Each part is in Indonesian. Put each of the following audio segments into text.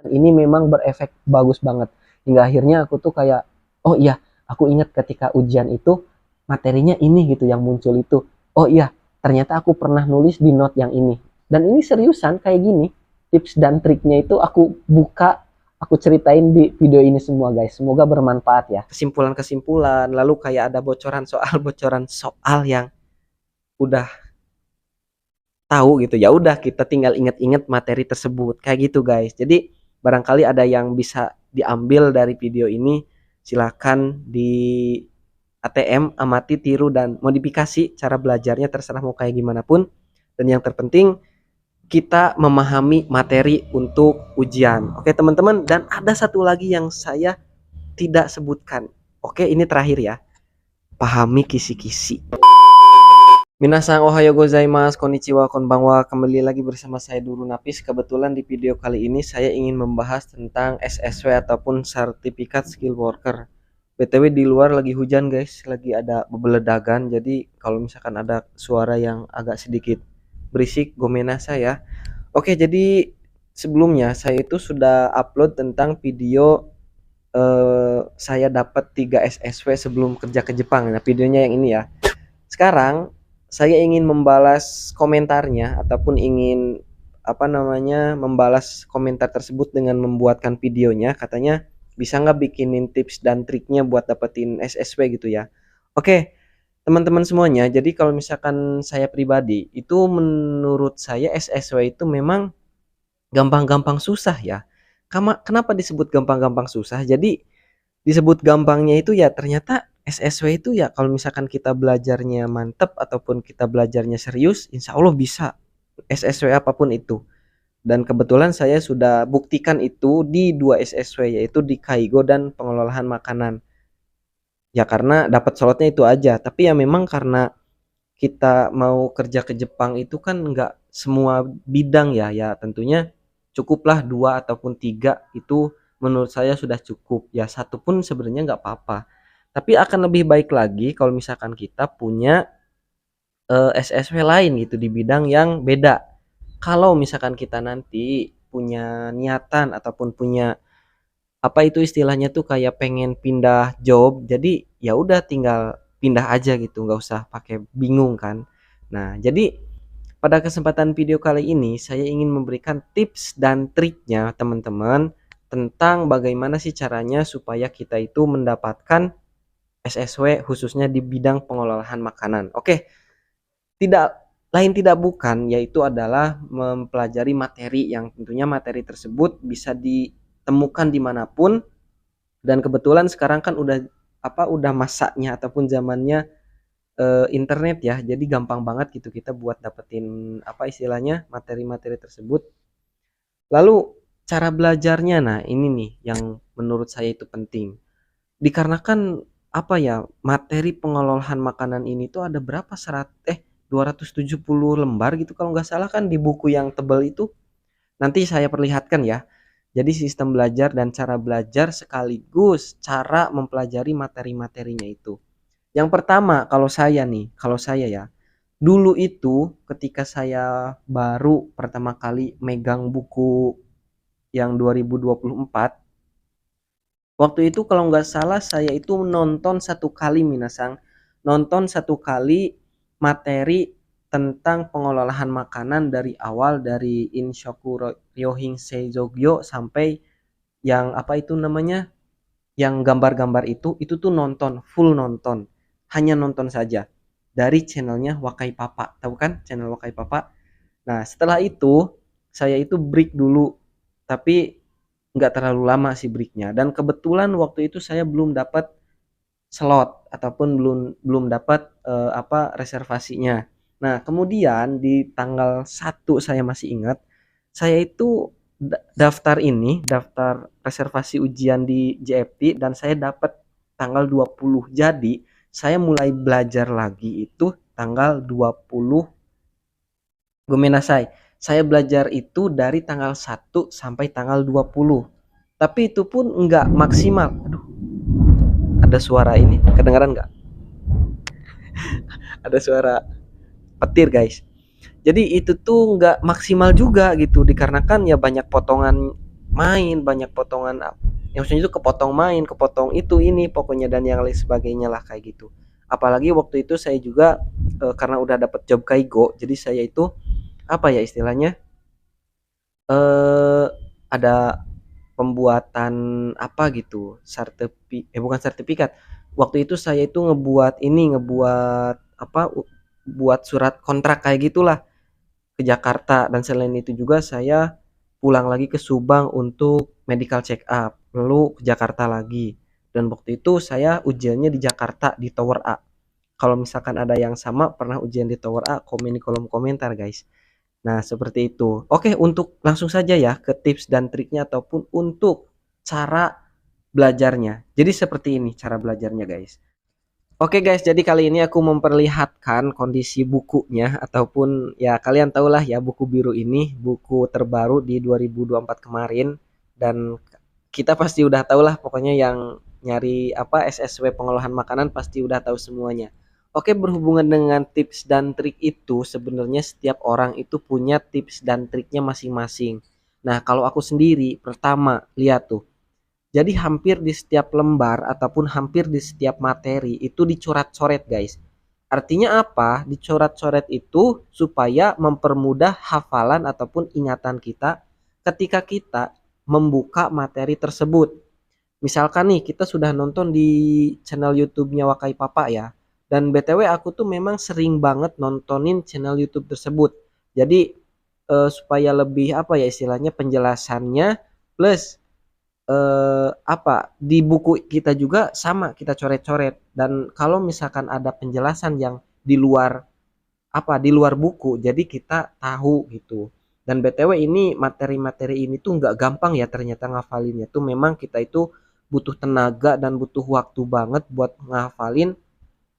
Ini memang berefek bagus banget. Hingga akhirnya aku tuh kayak, oh iya, aku ingat ketika ujian itu materinya ini gitu yang muncul itu. Oh iya, ternyata aku pernah nulis di note yang ini. Dan ini seriusan kayak gini. Tips dan triknya itu aku buka, aku ceritain di video ini semua guys. Semoga bermanfaat ya. Kesimpulan-kesimpulan, lalu kayak ada bocoran soal yang udah tahu gitu, ya udah kita tinggal inget-inget materi tersebut kayak gitu guys. Jadi barangkali ada yang bisa diambil dari video ini, silakan di ATM, amati, tiru, dan modifikasi cara belajarnya, terserah mau kayak gimana pun. Dan yang terpenting kita memahami materi untuk ujian. Oke teman-teman, dan ada satu lagi yang saya tidak sebutkan. Oke, ini terakhir ya, pahami kisi-kisi. Minasang ohayo gozaimasu, konnichiwa, konbanwa. Kembali lagi bersama saya Duru Napis. Kebetulan di video kali ini saya ingin membahas tentang SSW ataupun Sertifikat Skill Worker. BTW di luar lagi hujan guys, lagi ada bebeledagan. Jadi kalau misalkan ada suara yang agak sedikit berisik, gomena saya. Oke, jadi sebelumnya saya itu sudah upload tentang video saya dapat 3 SSW sebelum kerja ke Jepang. Nah, videonya yang ini ya. Sekarang saya ingin membalas komentarnya ataupun ingin membalas komentar tersebut dengan membuatkan videonya. Katanya bisa nggak bikinin tips dan triknya buat dapetin SSW gitu ya. Oke teman-teman semuanya, jadi kalau misalkan saya pribadi itu menurut saya SSW itu memang gampang-gampang susah ya. Kenapa disebut gampang-gampang susah? Jadi disebut gampangnya itu ya ternyata SSW itu ya kalau misalkan kita belajarnya mantep ataupun kita belajarnya serius, insya Allah bisa SSW apapun itu. Dan kebetulan saya sudah buktikan itu di 2 SSW, yaitu di Kaigo dan pengelolaan makanan. Ya karena dapat slotnya itu aja, tapi ya memang karena kita mau kerja ke Jepang itu kan nggak semua bidang ya, ya tentunya cukuplah 2 ataupun 3 itu menurut saya sudah cukup. Ya satu pun sebenarnya nggak apa-apa. Tapi akan lebih baik lagi kalau misalkan kita punya SSW lain gitu di bidang yang beda. Kalau misalkan kita nanti punya niatan ataupun punya apa itu istilahnya tuh kayak pengen pindah job, jadi ya udah tinggal pindah aja gitu, nggak usah pakai bingung kan. Nah, jadi pada kesempatan video kali ini saya ingin memberikan tips dan triknya teman-teman tentang bagaimana sih caranya supaya kita itu mendapatkan SSW khususnya di bidang pengelolaan makanan. Oke, tidak bukan yaitu adalah mempelajari materi yang tentunya materi tersebut bisa ditemukan dimanapun, dan kebetulan sekarang kan udah masanya ataupun zamannya internet ya, jadi gampang banget gitu kita buat dapetin apa istilahnya materi-materi tersebut. Lalu cara belajarnya, nah ini nih yang menurut saya itu penting, dikarenakan apa ya, materi pengelolaan makanan ini tuh ada berapa 270 lembar gitu kalau nggak salah kan di buku yang tebal itu. Nanti saya perlihatkan ya. Jadi sistem belajar dan cara belajar sekaligus cara mempelajari materi-materinya itu. Yang pertama kalau saya ya, dulu itu ketika saya baru pertama kali megang buku yang 2024, waktu itu kalau nggak salah saya itu nonton satu kali materi tentang pengelolaan makanan dari awal, dari Inshoku Ryohin Seijogyo sampai yang apa itu namanya, yang gambar-gambar itu tuh full nonton, hanya nonton saja dari channelnya Wakai Papa, tahu kan channel Wakai Papa. Nah setelah itu saya itu break dulu, tapi nggak terlalu lama sih breaknya, dan kebetulan waktu itu saya belum dapat slot ataupun belum dapat reservasinya. Nah, kemudian di tanggal 1 saya masih ingat, saya itu daftar reservasi ujian di JFT dan saya dapat tanggal 20. Jadi, saya mulai belajar lagi itu tanggal 20. Gomenasai. Saya belajar itu dari tanggal 1 sampai tanggal 20. Tapi itu pun enggak maksimal. Aduh, ada suara ini. Kedengaran enggak? Ada suara petir guys. Jadi itu tuh nggak maksimal juga gitu, dikarenakan ya banyak potongan main, banyak potongan yang maksudnya itu kepotong main, kepotong itu ini pokoknya dan yang lain sebagainya lah kayak gitu. Apalagi waktu itu saya juga karena udah dapat job Kaigo, jadi saya itu apa ya istilahnya eh ada pembuatan apa gitu, bukan sertifikat. Waktu itu saya itu ngebuat apa buat surat kontrak kayak gitulah ke Jakarta, dan selain itu juga saya pulang lagi ke Subang untuk medical check up, lalu ke Jakarta lagi. Dan waktu itu saya ujiannya di Jakarta di Tower A. Kalau misalkan ada yang sama pernah ujian di Tower A, komen di kolom komentar guys. Nah, seperti itu. Oke, untuk langsung saja ya ke tips dan triknya ataupun untuk cara belajarnya. Jadi seperti ini cara belajarnya guys. Oke guys, jadi kali ini aku memperlihatkan kondisi bukunya ataupun ya kalian tahulah ya buku biru ini buku terbaru di 2024 kemarin, dan kita pasti udah tahulah pokoknya yang nyari apa SSW pengolahan makanan pasti udah tahu semuanya. Oke, berhubungan dengan tips dan trik itu sebenarnya setiap orang itu punya tips dan triknya masing-masing. Nah, kalau aku sendiri pertama lihat tuh, jadi hampir di setiap lembar ataupun hampir di setiap materi itu dicoret-coret guys. Artinya apa? Dicoret-coret itu supaya mempermudah hafalan ataupun ingatan kita ketika kita membuka materi tersebut. Misalkan nih kita sudah nonton di channel YouTube-nya Wakai Papa ya. Dan BTW aku tuh memang sering banget nontonin channel YouTube tersebut. Jadi supaya lebih apa ya istilahnya penjelasannya plus apa di buku kita juga sama kita coret-coret, dan kalau misalkan ada penjelasan yang di luar di luar buku jadi kita tahu gitu. Dan BTW ini materi-materi ini tuh nggak gampang ya ternyata ngafalinnya tuh, memang kita itu butuh tenaga dan butuh waktu banget buat ngafalin.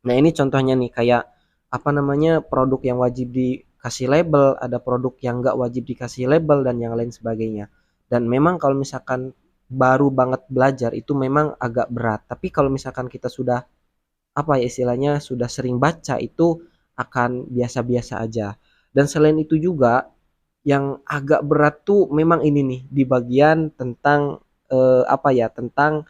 Nah ini contohnya nih kayak apa namanya produk yang wajib dikasih label, ada produk yang nggak wajib dikasih label dan yang lain sebagainya. Dan memang kalau misalkan baru banget belajar itu memang agak berat. Tapi kalau misalkan kita sudah apa ya istilahnya sudah sering baca itu akan biasa-biasa aja. Dan selain itu juga yang agak berat tuh memang ini nih di bagian tentang apa ya tentang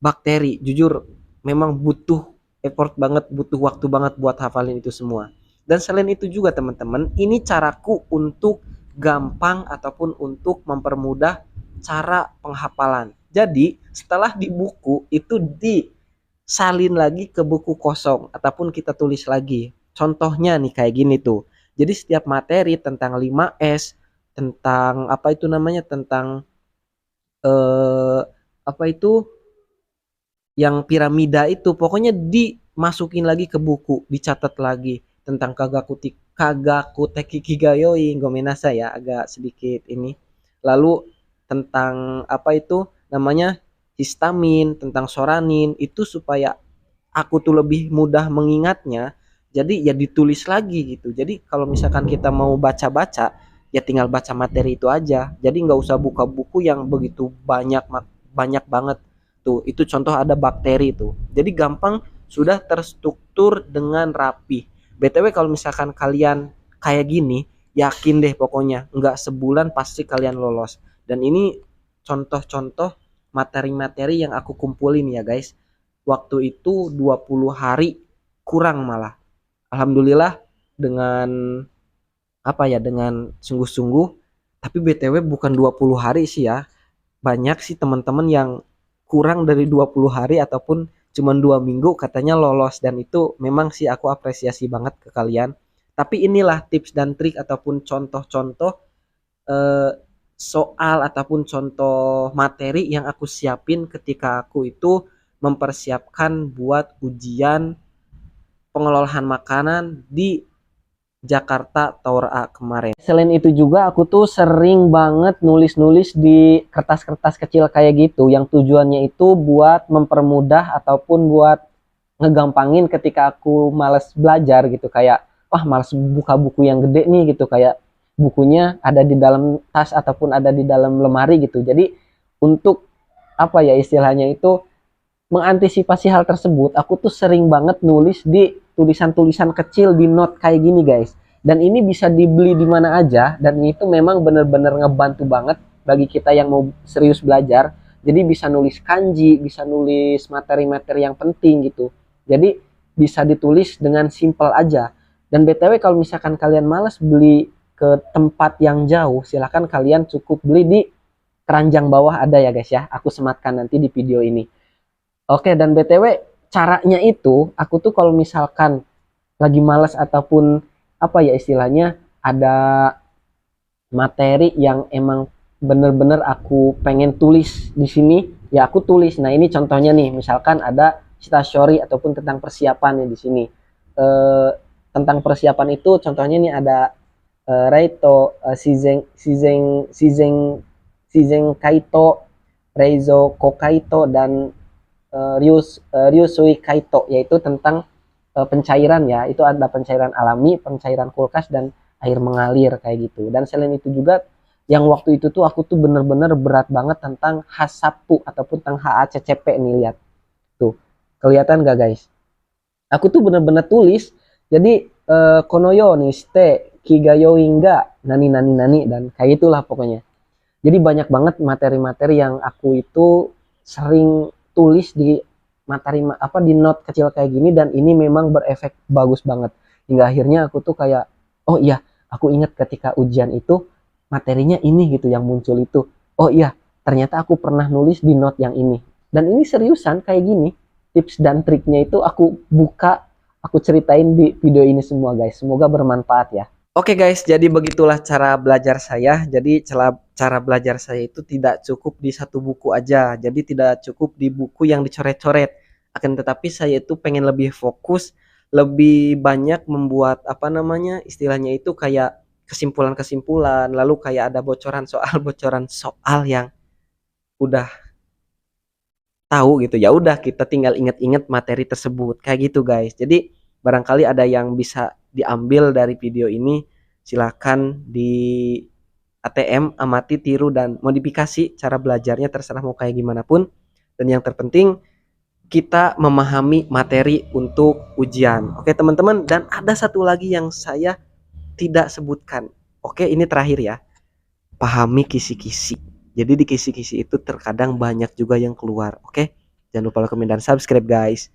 bakteri. Jujur memang butuh effort banget, butuh waktu banget buat hafalin itu semua. Dan selain itu juga teman-teman, ini caraku untuk gampang ataupun untuk mempermudah cara penghafalan. Jadi setelah di buku itu disalin lagi ke buku kosong ataupun kita tulis lagi. Contohnya nih kayak gini tuh. Jadi setiap materi tentang 5S, tentang apa itu namanya, tentang eh, apa itu yang piramida itu pokoknya dimasukin lagi ke buku, dicatat lagi tentang Kagaku Teki Kigayoi, gomenasa ya agak sedikit ini. Lalu tentang apa itu namanya histamin, tentang soranin itu supaya aku tuh lebih mudah mengingatnya. Jadi ya ditulis lagi gitu. Jadi kalau misalkan kita mau baca-baca ya tinggal baca materi itu aja. Jadi nggak usah buka buku yang begitu banyak banyak banget. Tuh, itu contoh ada bakteri tuh. Jadi gampang sudah terstruktur dengan rapi. BTW kalau misalkan kalian kayak gini, yakin deh pokoknya nggak sebulan pasti kalian lolos. Dan ini contoh-contoh materi-materi yang aku kumpulin ya guys. Waktu itu 20 hari kurang malah. Alhamdulillah dengan apa ya dengan sungguh-sungguh, tapi BTW bukan 20 hari sih ya. Banyak sih teman-teman yang kurang dari 20 hari ataupun cuma 2 minggu katanya lolos, dan itu memang sih aku apresiasi banget ke kalian. Tapi inilah tips dan trik ataupun contoh-contoh eh, soal ataupun contoh materi yang aku siapin ketika aku itu mempersiapkan buat ujian pengelolaan makanan di Jakarta Tower A kemarin. Selain itu juga aku tuh sering banget nulis-nulis di kertas-kertas kecil kayak gitu yang tujuannya itu buat mempermudah ataupun buat ngegampangin ketika aku males belajar gitu, kayak wah males buka buku yang gede nih gitu, kayak bukunya ada di dalam tas ataupun ada di dalam lemari gitu. Jadi untuk apa ya istilahnya itu mengantisipasi hal tersebut, aku tuh sering banget nulis di tulisan-tulisan kecil di note kayak gini guys. Dan ini bisa dibeli di mana aja, dan itu memang bener-bener ngebantu banget bagi kita yang mau serius belajar. Jadi bisa nulis kanji, bisa nulis materi-materi yang penting gitu. Jadi bisa ditulis dengan simple aja. Dan BTW kalau misalkan kalian malas beli ke tempat yang jauh, silahkan kalian cukup beli di keranjang bawah ada ya guys ya. Aku sematkan nanti di video ini. Oke, dan BTW caranya itu, aku tuh kalau misalkan lagi malas ataupun apa ya istilahnya, ada materi yang emang bener-bener aku pengen tulis di sini, ya aku tulis. Nah ini contohnya nih, misalkan ada stastory ataupun tentang persiapan ya di sini. Eh, Tentang persiapan itu contohnya nih ada Reito, Shizen Kaito, Reizo Kokaito, dan Ryusui Kaito, yaitu tentang pencairan ya. Itu ada pencairan alami, pencairan kulkas, dan air mengalir kayak gitu. Dan selain itu juga yang waktu itu tuh aku tuh bener-bener berat banget tentang Hasapu ataupun tentang HACCP nih, lihat tuh, kelihatan gak guys? Aku tuh bener-bener tulis. Jadi konoyo nih ste kigayo hingga nani nani nani, dan kayak itulah pokoknya. Jadi banyak banget materi-materi yang aku itu sering tulis di materi apa di note kecil kayak gini, dan ini memang berefek bagus banget. Hingga akhirnya aku tuh kayak, oh iya, aku ingat ketika ujian itu materinya ini gitu yang muncul itu. Oh iya, ternyata aku pernah nulis di note yang ini. Dan ini seriusan kayak gini. Tips dan triknya itu aku buka, aku ceritain di video ini semua guys. Semoga bermanfaat ya. Oke guys, jadi begitulah cara belajar saya. Jadi cara belajar saya itu tidak cukup di satu buku aja. Jadi tidak cukup di buku yang dicoret-coret. Akan tetapi saya itu pengen lebih fokus, lebih banyak membuat apa namanya, istilahnya itu kayak kesimpulan-kesimpulan, lalu kayak ada bocoran soal bocoran soal yang udah tahu gitu. Ya udah kita tinggal inget-inget materi tersebut kayak gitu guys. Jadi barangkali ada yang bisa diambil dari video ini, silakan di ATM, amati, tiru, dan modifikasi cara belajarnya, terserah mau kayak gimana pun. Dan yang terpenting kita memahami materi untuk ujian. Oke teman-teman, dan ada satu lagi yang saya tidak sebutkan. Oke, ini terakhir ya. Pahami kisi-kisi. Jadi di kisi-kisi itu terkadang banyak juga yang keluar. Oke, jangan lupa like, komen, dan subscribe guys.